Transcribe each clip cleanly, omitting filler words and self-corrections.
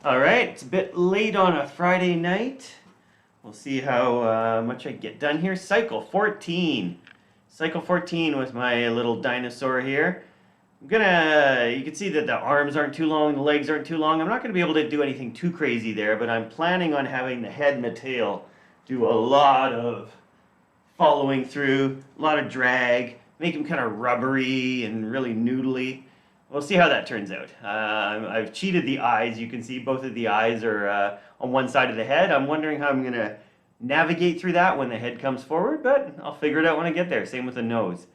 All right, it's a bit late on a Friday night. We'll see how much I get done here. Cycle 14. Cycle 14 with my little dinosaur here. You can see that the arms aren't too long, the legs aren't too long. I'm not gonna be able to do anything too crazy there, but I'm planning on having the head and the tail do a lot of following through, a lot of drag, make them kind of rubbery and really noodly. We'll see how that turns out. I've cheated the eyes. You can see both of the eyes are on one side of the head. I'm wondering how I'm going to navigate through that when the head comes forward, but I'll figure it out when I get there. Same with the nose.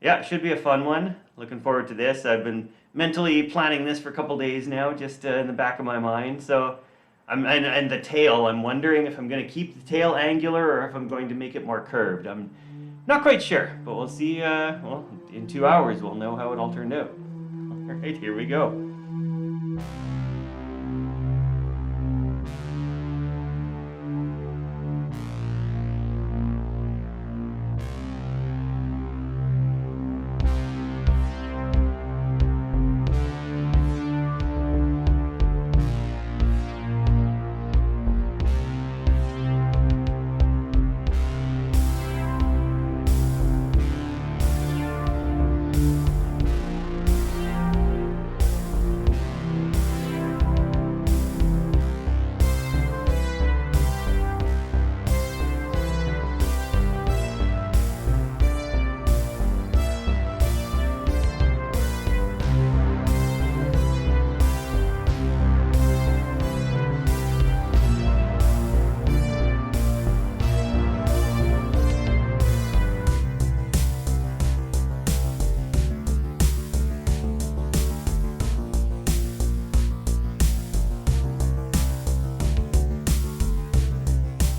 Yeah, it should be a fun one. Looking forward to this. I've been mentally planning this for a couple days now, just in the back of my mind. So, and the tail, I'm wondering if I'm going to keep the tail angular or if I'm going to make it more curved. I'm not quite sure, but we'll see. Well, in 2 hours, we'll know how it all turned out. All right, here we go.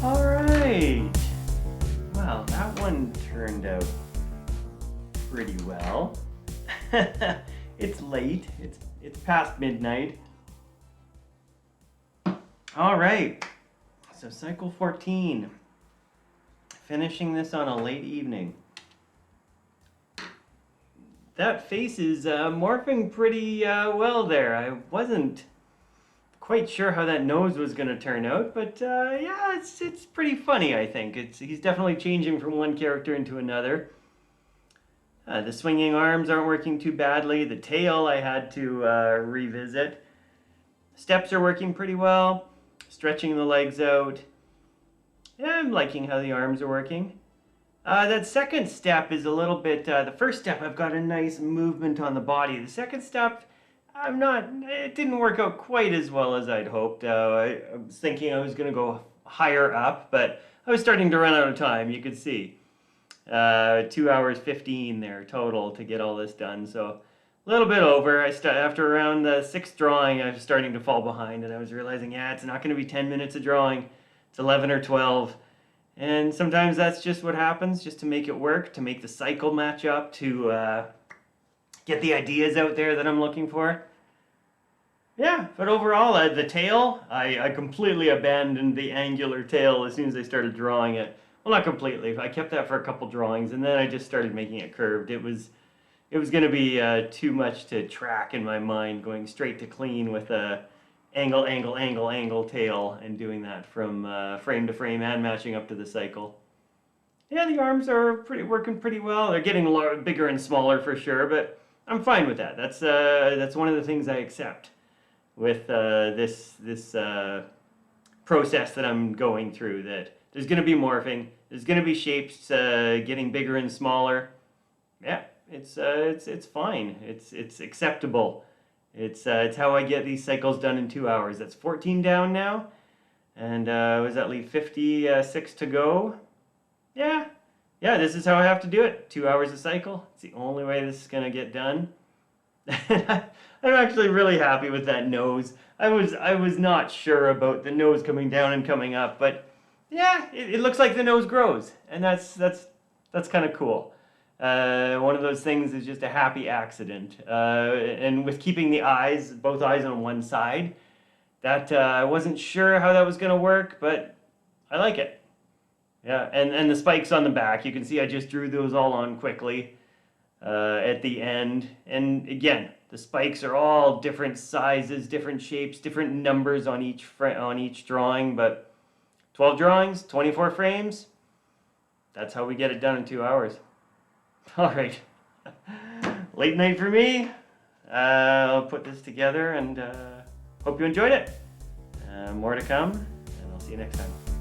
All right. Well, that one turned out pretty well. It's late. It's past midnight. All right. So cycle 14. Finishing this on a late evening. That face is morphing pretty well there. I wasn't quite sure how that nose was going to turn out, but yeah, it's pretty funny, I think. He's definitely changing from one character into another. The swinging arms aren't working too badly. The tail I had to revisit. Steps are working pretty well. Stretching the legs out. Yeah, I'm liking how the arms are working. That second step is a little bit, the first step I've got a nice movement on the body. The second step, it didn't work out quite as well as I'd hoped. I was thinking I was going to go higher up, but I was starting to run out of time, you could see. 2 hours 15 there total to get all this done, so a little bit over. After around the sixth drawing, I was starting to fall behind, and I was realizing, yeah, it's not going to be 10 minutes of drawing. It's 11 or 12. And sometimes that's just what happens, just to make it work, to make the cycle match up, to get the ideas out there that I'm looking for. Yeah, but overall, the tail, I completely abandoned the angular tail as soon as I started drawing it. Well, not completely. I kept that for a couple drawings, and then I just started making it curved. It was going to be too much to track in my mind, going straight to clean with a angle tail and doing that from frame to frame and matching up to the cycle. Yeah, the arms are working pretty well. They're getting bigger and smaller for sure, but I'm fine with that. That's one of the things I accept with this process that I'm going through. That there's going to be morphing. There's going to be shapes getting bigger and smaller. Yeah, it's fine. It's acceptable. It's how I get these cycles done in 2 hours. That's 14 down now, and was that leave 56 to go? Yeah, this is how I have to do it. 2 hours a cycle. It's the only way this is gonna get done. I'm actually really happy with that nose. I was not sure about the nose coming down and coming up, but yeah, it looks like the nose grows, and that's kind of cool. One of those things is just a happy accident. And with keeping both eyes on one side, that I wasn't sure how that was going to work, but I like it. Yeah, and the spikes on the back, you can see I just drew those all on quickly at the end. And again, The spikes are all different sizes, different shapes, different numbers on each drawing, but 12 drawings, 24 frames. That's how we get it done in 2 hours. All right. Late night for me. I'll put this together and hope you enjoyed it. More to come, and I'll see you next time.